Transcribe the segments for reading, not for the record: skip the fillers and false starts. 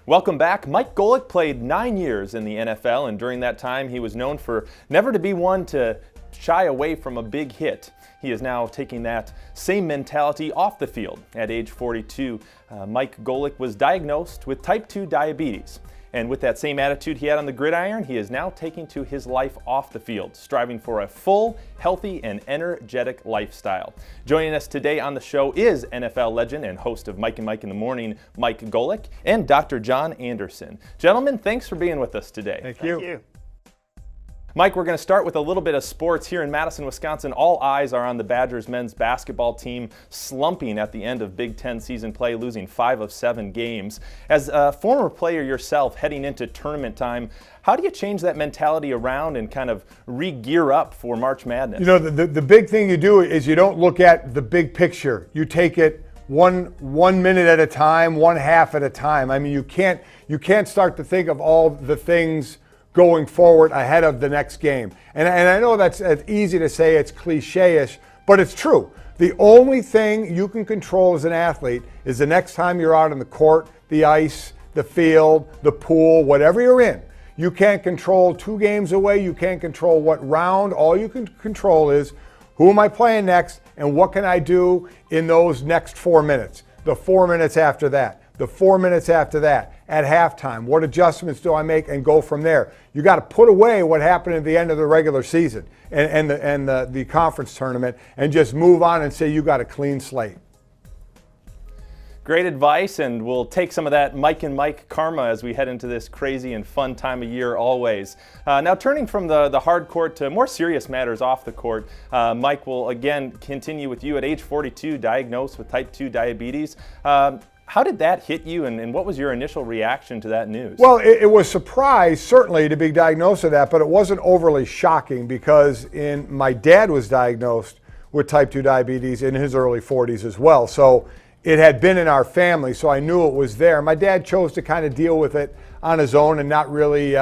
Welcome back. Mike Golic played 9 years in the NFL, and during that time he was known for never to be one to shy away from a big hit. He is now taking that same mentality off the field. At age 42, Mike Golic was diagnosed with type 2 diabetes. And with that same attitude he had on the gridiron, he is now taking to his life off the field, striving for a full, healthy, and energetic lifestyle. Joining us today on the show is NFL legend and host of Mike and Mike in the Morning, Mike Golic, and Dr. John Anderson. Gentlemen, thanks for being with us today. Thank you. Mike, we're going to start with a little bit of sports here in Madison, Wisconsin. All eyes are on the Badgers men's basketball team slumping at the end of Big Ten season play, losing 5 of 7 games. As a former player yourself heading into tournament time, how do you change that mentality around and kind of re-gear up for March Madness? You know, the big thing you do is you don't look at the big picture. You take it one minute at a time, one half at a time. I mean, you can't start to think of all the things going forward ahead of the next game. And I know that's easy to say, it's cliche-ish, but it's true. The only thing you can control as an athlete is the next time you're out on the court, the ice, the field, the pool, whatever you're in. You can't control 2 games away. You can't control what round. All you can control is who am I playing next and what can I do in those next 4 minutes, the 4 minutes after that, the 4 minutes after that, at halftime. What adjustments do I make and go from there? You got to put away what happened at the end of the regular season and the conference tournament and just move on and say you got a clean slate. Great advice, and we'll take some of that Mike and Mike karma as we head into this crazy and fun time of year always. Now turning from the hard court to more serious matters off the court, Mike will again continue with you at age 42, diagnosed with type 2 diabetes. How did that hit you, and what was your initial reaction to that news? Well, it was surprise, certainly, to be diagnosed with that, but it wasn't overly shocking because my dad was diagnosed with type 2 diabetes in his early 40s as well. So it had been in our family, so I knew it was there. My dad chose to kind of deal with it on his own and not really,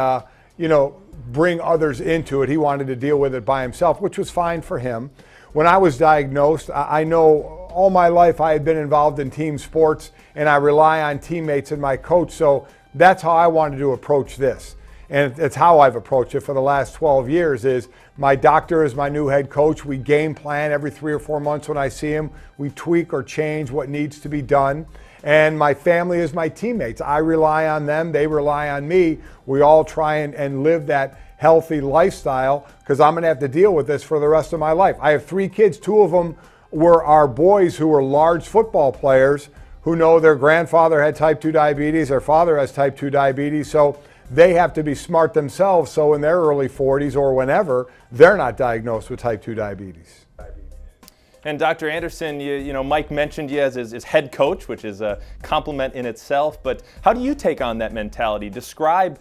bring others into it. He wanted to deal with it by himself, which was fine for him. When I was diagnosed, I know all my life I had been involved in team sports, and I rely on teammates and my coach, so that's how I wanted to approach this. And it's how I've approached it for the last 12 years is my doctor is my new head coach. We game plan every 3 or 4 months when I see him. We tweak or change what needs to be done. And my family is my teammates. I rely on them. They rely on me. We all try and live that healthy lifestyle because I'm going to have to deal with this for the rest of my life. I have 3 kids. 2 of them were our boys who were large football players who know their grandfather had type 2 diabetes, their father has type 2 diabetes, so they have to be smart themselves so in their early 40s or whenever, they're not diagnosed with type 2 diabetes. And Dr. Anderson, Mike mentioned you as his head coach, which is a compliment in itself, but how do you take on that mentality? Describe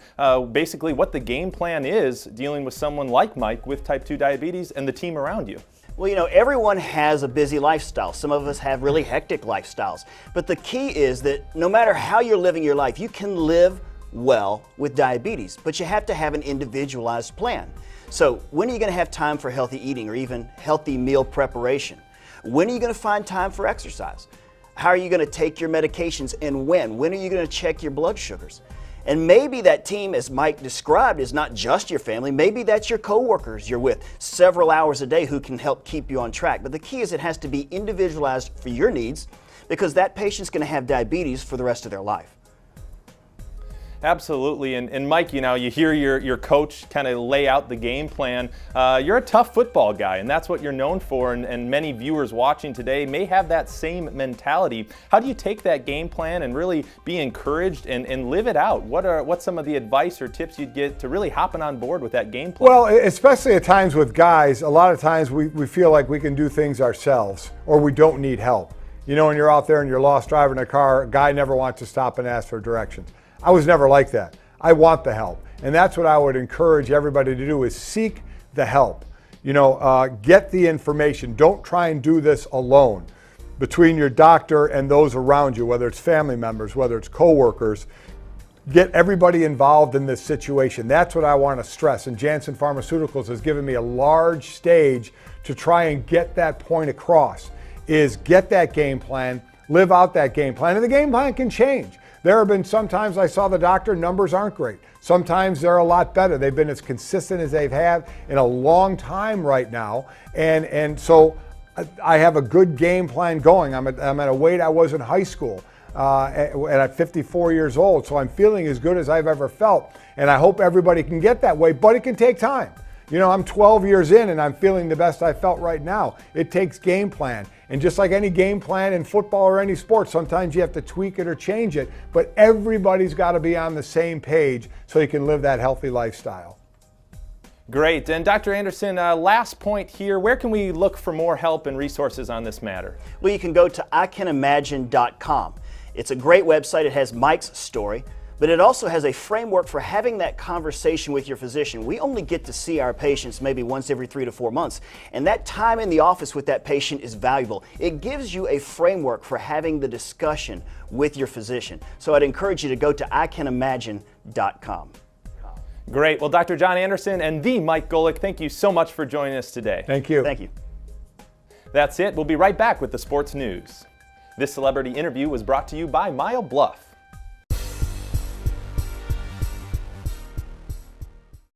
basically what the game plan is dealing with someone like Mike with type 2 diabetes and the team around you. Well, everyone has a busy lifestyle. Some of us have really hectic lifestyles. But the key is that no matter how you're living your life, you can live well with diabetes, but you have to have an individualized plan. So when are you going to have time for healthy eating or even healthy meal preparation? When are you going to find time for exercise? How are you going to take your medications and when? When are you going to check your blood sugars? And maybe that team, as Mike described, is not just your family. Maybe that's your coworkers you're with several hours a day who can help keep you on track. But the key is it has to be individualized for your needs because that patient's going to have diabetes for the rest of their life. Absolutely, and Mike, you hear your coach kind of lay out the game plan. You're a tough football guy, and that's what you're known for, and many viewers watching today may have that same mentality. How do you take that game plan and really be encouraged and live it out? What's some of the advice or tips you'd get to really hopping on board with that game plan? Well, especially at times with guys, a lot of times we feel like we can do things ourselves or we don't need help. When you're out there and you're lost driving a car, a guy never wants to stop and ask for directions. I was never like that. I want the help. And that's what I would encourage everybody to do is seek the help. Get the information. Don't try and do this alone. Between your doctor and those around you, whether it's family members, whether it's coworkers, get everybody involved in this situation. That's what I want to stress. And Janssen Pharmaceuticals has given me a large stage to try and get that point across, is get that game plan, live out that game plan. And the game plan can change. There have been some times I saw the doctor, numbers aren't great. Sometimes they're a lot better. They've been as consistent as they've had in a long time right now. And so I have a good game plan going. I'm at a weight I was in high school. And at 54 years old, so I'm feeling as good as I've ever felt. And I hope everybody can get that way, but it can take time. You know, I'm 12 years in and I'm feeling the best I felt right now. It takes game plan. And just like any game plan in football or any sport, sometimes you have to tweak it or change it, but everybody's got to be on the same page so you can live that healthy lifestyle. Great. And Dr. Anderson, last point here, where can we look for more help and resources on this matter? Well, you can go to icanimagine.com. It's a great website. It has Mike's story, but it also has a framework for having that conversation with your physician. We only get to see our patients maybe once every 3 to 4 months, and that time in the office with that patient is valuable. It gives you a framework for having the discussion with your physician. So I'd encourage you to go to icanimagine.com. Great. Well, Dr. John Anderson and the Mike Golic, thank you so much for joining us today. Thank you. Thank you. That's it. We'll be right back with the sports news. This celebrity interview was brought to you by Mile Bluff.